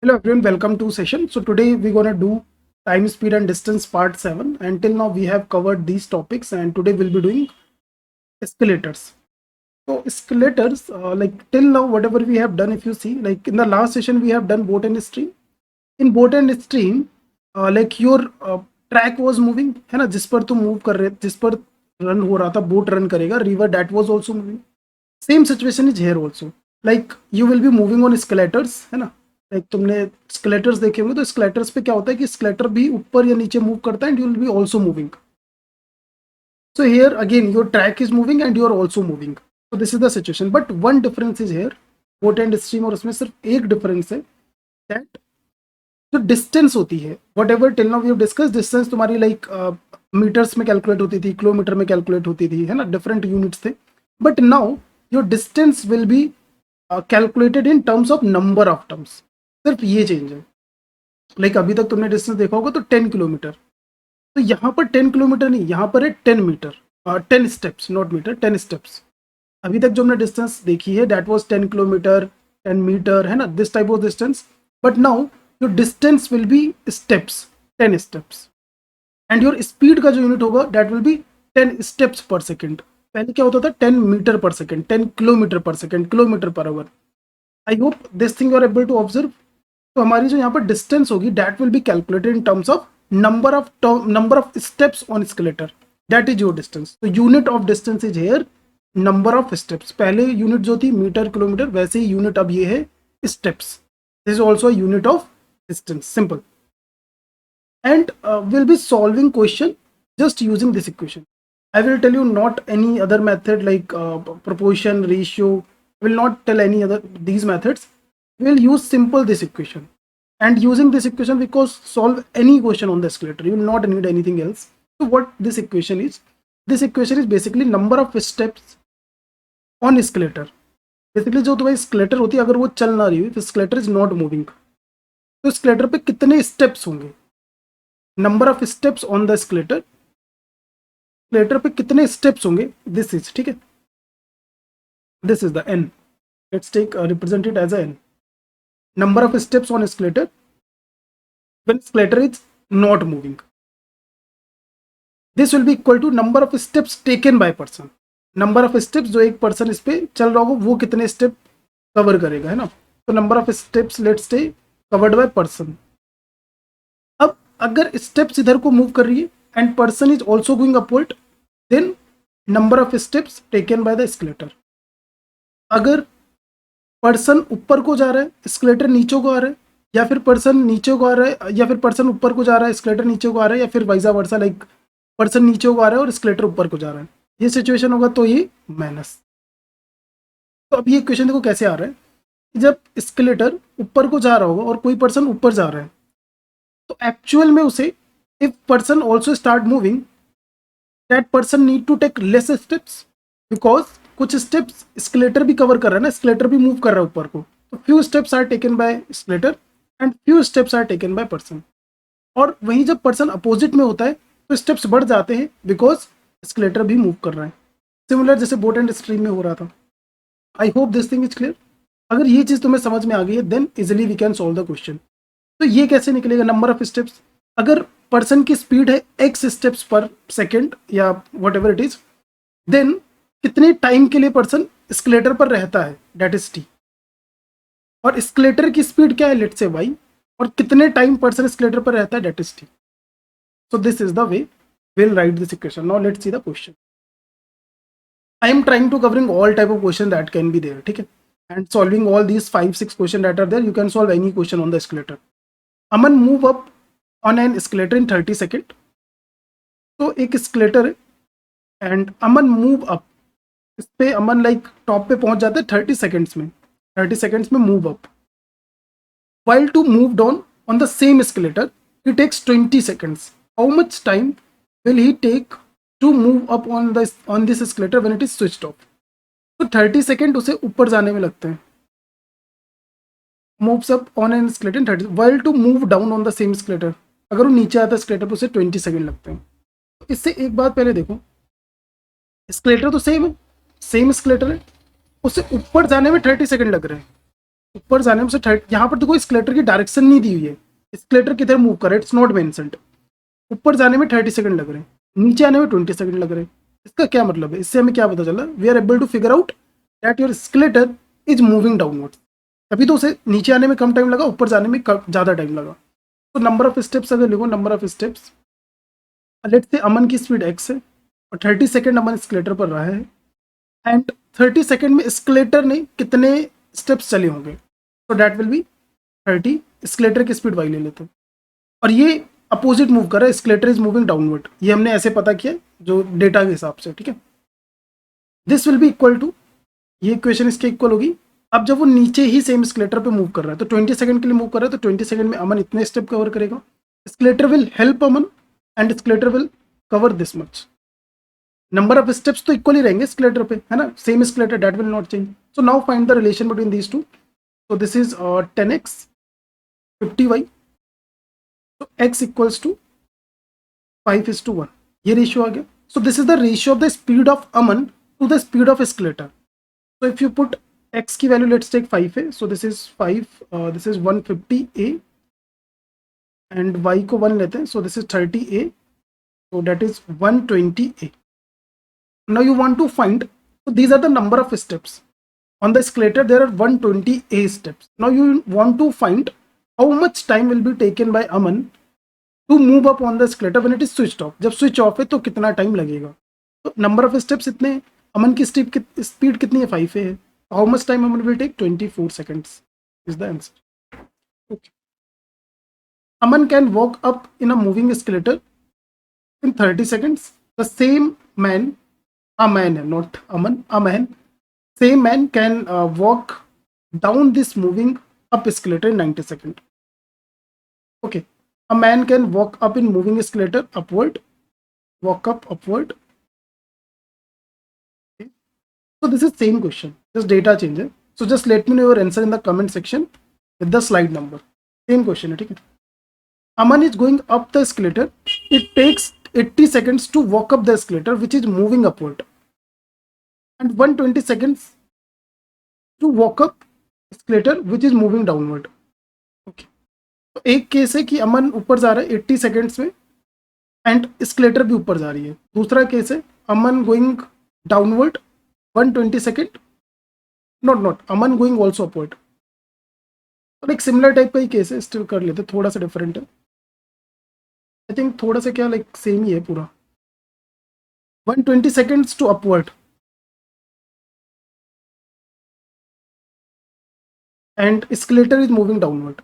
Hello everyone, welcome to session. So today we're gonna do time, speed and distance part 7. And till now we have covered these topics and today we'll be doing escalators. So escalators, like till now whatever we have done, if you see, like in the last session we have done boat and stream. In boat and stream, like your track was moving, है ना, जिस पर तुम move कर रहे, जिस पर run हो रहा था, बोट रन करेगा, river that was also moving. Same situation is here also. Like you will be moving on escalators, है ना, लाइक तुमने स्केलेटर्स देखे होंगे तो स्केलेटर्स पे क्या होता है कि स्केलेटर भी ऊपर या नीचे मूव करता है and you will be also moving. So here again your track is moving and you are also moving. So this is the situation, but one difference is here boat and stream, और उसमें सिर्फ एक difference है that जो distance होती है, whatever till now we have discuss, distance तुम्हारी like metres में कैलकुलेट होती थी, किलोमीटर में कैलकुलेट होती थी, है ना, डिफरेंट यूनिट्स थे. But now your distance will be calculated in terms of number of terms. सिर्फ ये चेंज है. लाइक अभी तक तुमने डिस्टेंस देखा होगा तो 10 किलोमीटर, तो यहाँ पर 10 किलोमीटर नहीं, यहाँ पर है 10 metre, 10 steps, not metre, 10 steps. अभी तक जो हमने डिस्टेंस देखी है दैट वाज 10 किलोमीटर, 10 मीटर, है ना, this type of distance. But now your distance will be steps, 10 steps. And your speed का जो यूनिट होगा that will be 10 steps per second. पहले क्या होता था 10 metre per second, 10 kilometre per second, kilometre per hour. I hope this thing you are able to observe. तो हमारी जो यहाँ पर डिस्टेंस होगी that will be calculated in terms of number of steps on escalator. That is your distance. तो unit of distance is here number of steps. पहले unit जो थी मीटर किलोमीटर, वैसे ही यूनिट अब ये है steps. This is also unit of distance. Simple. And will be solving question just using this equation. I will tell you not any other method like proportion, ratio. I will not tell any other these methods. We will use simple this equation. And using this equation we can solve any question on the escalator. You will not need anything else. So what this equation is? This equation is basically number of steps on escalator. Basically जो तुम्हारी escalator होती है अगर वो चल ना रही हुई, escalator is not moving, तो escalator पे कितने steps होंगे? Number of steps on the escalator. Escalator पे कितने स्टेप्स होंगे, दिस इज, ठीक है, this is the N. Let's take represented as a N. Number of steps on escalator when escalator is not moving. This will be equal to number of steps taken by person. Number of steps जो एक person इस पे चल रहा होगा वो कितने step cover करेगा, है ना. तो number of steps let's say covered by person. अब अगर स्टेप्स इधर को मूव कर रही है and person is also going upward, then number of steps taken by the escalator. अगर पर्सन ऊपर को जा रहा है, escalator नीचे को आ रहा है, या फिर पर्सन नीचे को आ रहा है, या फिर पर्सन ऊपर को जा रहा है, escalator नीचे को आ रहा है, या फिर वाइसा वर्सा, लाइक पर्सन नीचे को आ रहा है और escalator ऊपर को जा रहा है, ये सिचुएशन होगा तो ये माइनस. तो अब ये इक्वेशन देखो कैसे आ रहा है. जब escalator ऊपर को जा रहा होगा और कोई पर्सन ऊपर जा रहा है तो एक्चुअल में उसे if person also start moving, that person need to take less steps because कुछ steps escalator भी cover कर रहा है ना, escalator भी move कर रहा है ऊपर को, तो few steps are taken by escalator and few steps are taken by person. और वहीं जब person opposite में होता है तो steps बढ़ जाते हैं because escalator भी move कर रहा है. Similar जैसे boat and stream में हो रहा था. I hope this thing is clear. अगर ये चीज़ तुम्हें समझ में आ गई है then easily we can solve the question. तो ये कैसे निकलेगा नंबर ऑफ स्टेप्स. अगर पर्सन की स्पीड है x स्टेप्स पर सेकेंड या whatever it is, then कितने टाइम के लिए पर्सन स्केलेटर पर रहता है, दैट इज t. और स्केलेटर की स्पीड क्या है, लेट्स से y, और कितने टाइम पर्सन स्केलेटर पर रहता है, that is t. So this is the way we'll write this equation. Now let's see the question. I am trying to covering all type of question that can be there, ठीक है, and solving all these 5-6 question that are there. You can solve any question on the escalator. Aman move up on an escalator in 30 second. तो एक escalator है and Aman move up, इस पे अमन like top पे पहुंच जाते हैं 30 seconds में, 30 सेकेंड्स में move up. while to move down on the same escalator he takes 20 seconds. How much time will he take to move up on this escalator when it is switched off? तो 30 second उसे ऊपर जाने में लगते हैं. moves up on an escalator in 30, while to move down on the same escalator, अगर वो नीचे आता है स्केलेटर पर उसे 20 सेकेंड लगते हैं. तो इससे एक बात पहले देखो, स्केलेटर तो सेम है, सेम स्केलेटर है, उसे ऊपर जाने में 30 सेकेंड लग रहे हैं. ऊपर जाने में से 30, यहाँ पर देखो स्केलेटर की डायरेक्शन नहीं दी हुई है, स्केलेटर किधर मूव कर रहा है, इट्स नॉट मेंशन्ड। ऊपर जाने में 30 सेकंड लग रहे हैं, नीचे आने में 20 सेकंड लग रहे हैं। इसका क्या मतलब है, इससे हमें क्या पता चला, we are able to figure out that your escalator is moving downwards. तभी तो उसे नीचे आने में कम टाइम लगा, ऊपर जाने में ज़्यादा टाइम लगा। तो नंबर ऑफ स्टेप्स अगर लिखो, number of steps, let's say अमन की स्पीड x है और 30 सेकंड अमन स्केलेटर पर रहा है, एंड 30 सेकंड में स्केलेटर ने कितने स्टेप्स चले होंगे, तो दैट विल बी 30। स्केलेटर की स्पीड y ले लेते हैं, और ये अपोजिट मूव कर रहा है, स्केलेटर इज मूविंग डाउनवर्ड, ये हमने ऐसे पता किया जो डेटा के हिसाब से, ठीक है। This will be equal to, ये इक्वेशन इसके इक्वल होगी। अब जब वो नीचे ही सेम स्केलेटर पे मूव कर रहा है, तो 20 सेकंड के लिए मूव कर रहा है, तो 20 सेकंड में अमन इतने स्टेप कवर करेगा, skeletal will help Aman and skeletal will cover this much. Number of steps तो इक्वल ही रहेंगे स्केलेटर पे, है ना, same skeletal, that will not change. So now find the relation between these two. So this is 10x 50y, तो x equals to 5:1, ये ratio आ गया। So this is the ratio of the speed of Aman to the speed of escalator. So if you put x की value, let's take 5 है, so this is 5, this is 150a, and y को 1 लेते हैं, so this is 30a, so that is 120a. Now you want to find, so these are the number of steps on the escalator, there are 120a steps. Now you want to find how much time will be taken by Aman to move up on the escalator when it is switched off. जब switch off है तो कितना time लगेगा, तो number of steps इतने, अमन की speed कितनी है, 5 है, how much time Aman will take, 24 seconds is the answer. Okay. Aman can walk up in a moving escalator in 30 seconds. The same man, a man, not a man, a man, same man can walk down this moving up escalator in 90 seconds. Okay, a man can walk up in moving escalator upward, walk up upward. Okay. So this is same question, just data change है. So just let me know your answer in the comment section with the slide number. Same question है, ठीक है. Aman is going up the escalator. It takes 80 seconds to walk up the escalator which is moving upward, and 120 seconds to walk up escalator which is moving downward. Okay. तो एक case है कि अमन ऊपर जा रहा है 80 सेकेंड्स में and escalator भी ऊपर जा रही है। दूसरा केस है Aman going downward 120 second, not Aman going also upward. और एक सिमिलर टाइप का ही केस है, स्टिल कर लेते, थोड़ा सा डिफरेंट है, आई थिंक थोड़ा सा क्या लाइक सेम ही है पूरा। 120 seconds to upward and escalator is moving downward.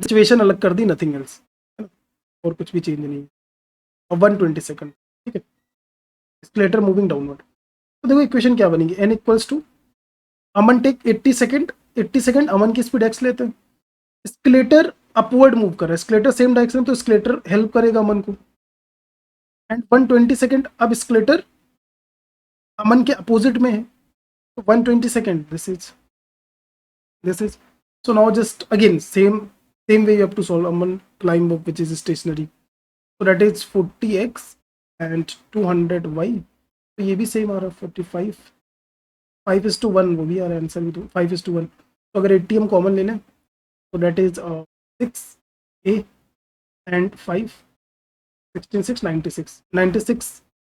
Situation अलग कर दी, नथिंग एल्स, और कुछ भी चेंज नहीं है। और 120 सेकंड, ठीक है, escalator मूविंग डाउनवर्ड। तो देखो इक्वेशन क्या बनेगी, n equals to Aman take 80 second, 80 second Aman की स्पीड x लेते हैं, escalator अपवर्ड मूव कर रहा है, escalator सेम डायरेक्शन, तो escalator हेल्प करेगा अमन को, एंड 120 सेकंड अब escalator अमन के अपोजिट में है, तो 120 second this is so now just again same way you have to solve. Aman climb up which is stationary, so that is 40x and 200y, तो ये भी सेम आ रहा है 45, 5:1, वो भी आ रहा है आंसर भी, तो 5:1। तो अगर 80 हम कॉमन ले लें तो that is 6a and 5, 16, 6, 96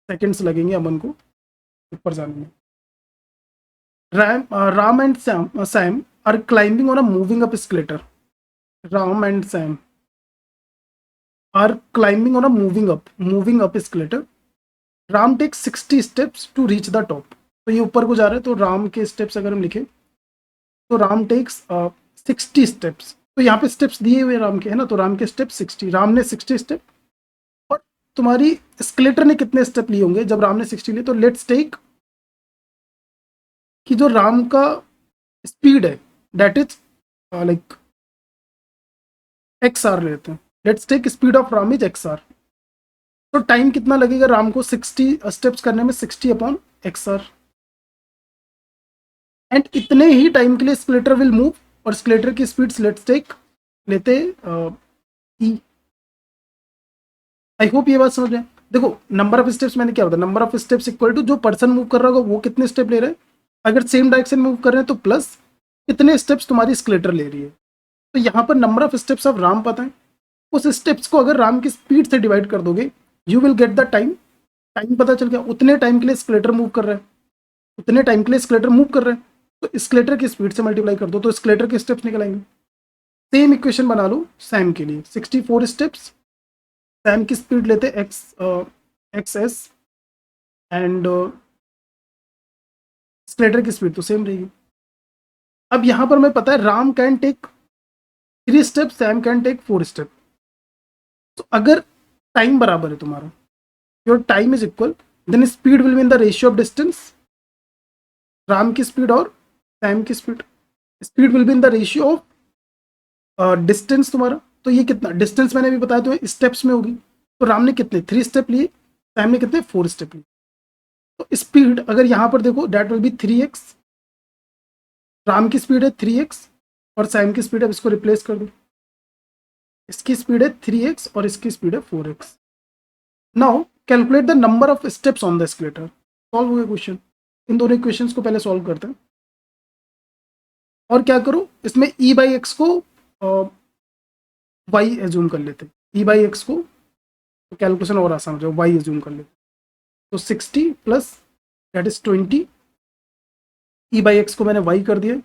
seconds लगेंगे अमन को ऊपर जाने में। Ram and Sam are climbing on a moving up escalator. Ram and Sam are climbing on a moving up escalator. Ram takes 60 steps to reach the top. तो ये ऊपर को जा रहा है, तो राम के स्टेप्स अगर हम लिखें तो राम टेक्स 60 स्टेप्स, तो यहाँ पे स्टेप्स दिए हुए राम के, है ना, तो राम के स्टेप 60, राम ने 60 स्टेप, और तुम्हारी escalator ने कितने स्टेप लिए होंगे जब राम ने 60 लिए, तो लेट्स टेक कि जो राम का स्पीड है that is like X R लेते हैं, let's take speed of Ram is X R, तो टाइम कितना लगेगा राम को 60 स्टेप्स करने में, 60 अपॉन एक्स आर, एंड इतने ही टाइम के लिए स्केलेटर विल मूव, और स्केलेटर की स्पीड लेट्स टेक लेते ई। आई होप ये बात समझ रहे हैं। देखो नंबर ऑफ स्टेप्स मैंने क्या होता है, number of steps equal to जो पर्सन मूव कर रहा होगा वो कितने स्टेप ले रहे हैं, अगर सेम डायरेक्शन मूव कर रहे हैं तो प्लस कितने स्टेप्स तुम्हारी स्केलेटर ले रही है। तो यहाँ पर number of steps of Ram पता है, उस स्टेप्स को अगर राम की स्पीड से डिवाइड कर दोगे you will get the time. Time पता चल गया, उतने टाइम के लिए स्केलेटर मूव कर रहा है, उतने टाइम के लिए स्केलेटर मूव कर रहे हैं, तो स्केलेटर की स्पीड से मल्टीप्लाई कर दो तो स्केलेटर के स्टेप्स निकल आएंगे। सेम इक्वेशन बना लो सैम के लिए, 64 स्टेप्स, सैम की स्पीड लेते एक्स एस एंड स्केलेटर की स्पीड तो सेम रहेगी। अब यहाँ पर मैं पता है Ram can take 3 step, Sam can take 4 step. तो अगर टाइम बराबर है तुम्हारा, your time is equal, then speed will be in the ratio of distance, Ram की स्पीड और सैम की speed, speed will be in the ratio of distance तुम्हारा। तो ये कितना डिस्टेंस मैंने भी बताया तो स्टेप्स में होगी, तो राम ने कितने 3 स्टेप लिए, सैम ने कितने 4 स्टेप लिए। तो स्पीड अगर यहाँ पर देखो date will be 3x, Ram की स्पीड है 3x और सैम की स्पीड है, इसको रिप्लेस कर दो, इसकी स्पीड है 3x और इसकी स्पीड है 4x। Now calculate the number of steps on the skeletal. Solve हो गया क्वेश्चन। इन दोनों इक्वेशंस को पहले सॉल्व करते हैं और क्या करो इसमें e बाई एक्स को y एज्यूम कर लेते हैं, e बाई एक्स को कैलकुलेशन और आसान हो जाए, y एज्यूम कर लेते। तो 60 plus that is 20, e by x को मैंने y कर दिया,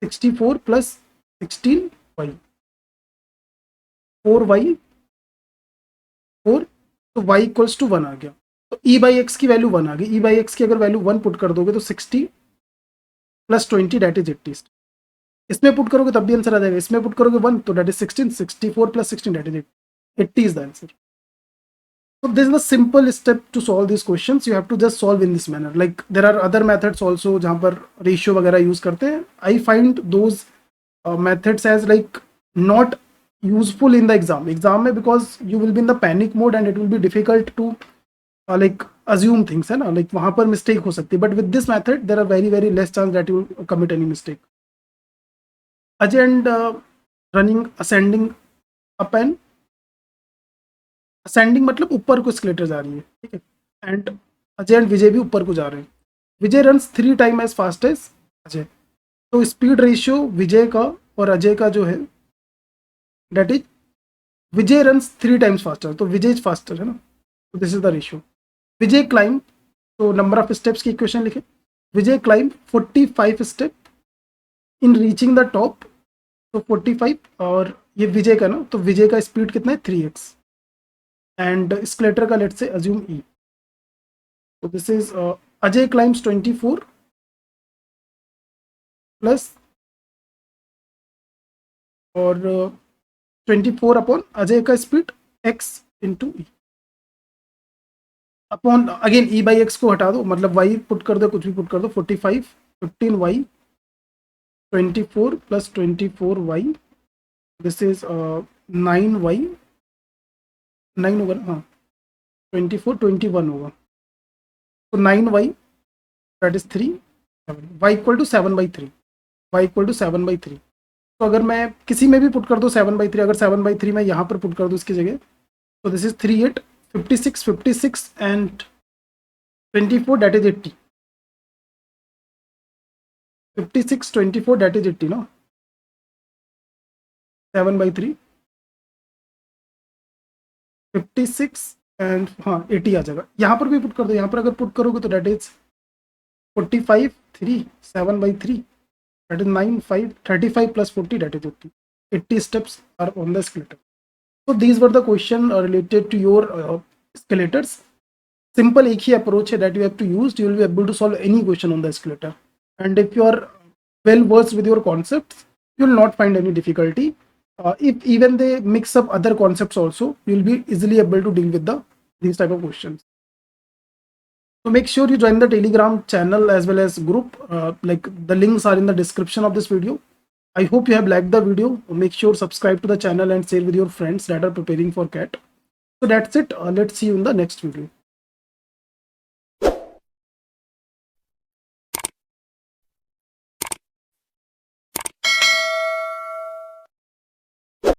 64 प्लस 16y, 4y 4, तो y इक्वल्स टू 1 आ गया। तो e बाई एक्स की वैल्यू 1 आ गई, e बाई एक्स की अगर वैल्यू 1 पुट कर दोगे तो 60 प्लस 20 दैट इज 80। इसमें पुट करोगे तब भी आंसर आ जाएगा, इसमें पुट करोगे 1 तो that is 16, 64 plus 16 that is 80 is the answer. So this is the simple step to solve these questions. You have to just solve in this manner. Like there are other methods also जहाँ पर ratio वगैरह use करते हैं. I find those methods as like not useful in the exam. Exam में because you will be in the panic mode and it will be difficult to like assume things है ना, like वहाँ पर mistake हो सकती है. But with this method there are very less chance that you will commit any mistake. Ajay and running ascending up and ascending मतलब ऊपर को स्केलेटर जा रही है, ठीक है, एंड अजय एंड विजय भी ऊपर को जा रहे हैं। Vijay runs 3 time as fast as Ajay, तो स्पीड रेशियो विजय का और अजय का जो है that is Vijay runs 3 times faster, तो विजय इज फास्टर है ना, तो this is the ratio. Vijay climb, तो नंबर ऑफ स्टेप्स की इक्वेशन लिखे, Vijay climb 45 step in reaching the top, तो 45 और ये विजय का ना, तो विजय का स्पीड कितना है 3x and escalator का let's say assume E. So this is Ajay climbs 24 plus और 24 अपॉन अजय का speed x into E upon again E by x को हटा दो, मतलब y पुट कर दो, कुछ भी पुट कर दो, 45 15y 24 plus 24y, this is 9y 9 होगा ना, हाँ 24 21 होगा, तो 9y that is 3, y equal to 7/3, y equal to 7/3। तो अगर मैं किसी में भी पुट कर दूँ 7/3, अगर 7/3 मैं यहाँ पर पुट कर दूँ इसकी जगह, तो this is 3 8 56 and 24 that is 80, 56 24 that is 80 ना, 7/3 56 एंड हाँ 80 आ जाएगा। यहाँ पर भी पुट कर दो, यहाँ पर अगर पुट करोगे तो that is 45 3 7/3 that is 9 5 35 plus 40 that is 80, 80 steps are on the escalator. So these were the question related to your escalators. Simple एक ही approach है that you have to use, you will be able to solve any question on the escalator. And if you are well versed with your concepts, you will not find any difficulty. If even they mix up other concepts also, you will be easily able to deal with these type of questions. So make sure you join the Telegram channel as well as group. Like the links are in the description of this video. I hope you have liked the video. Make sure subscribe to the channel and share with your friends that are preparing for CAT. So that's it. Let's see you in the next video.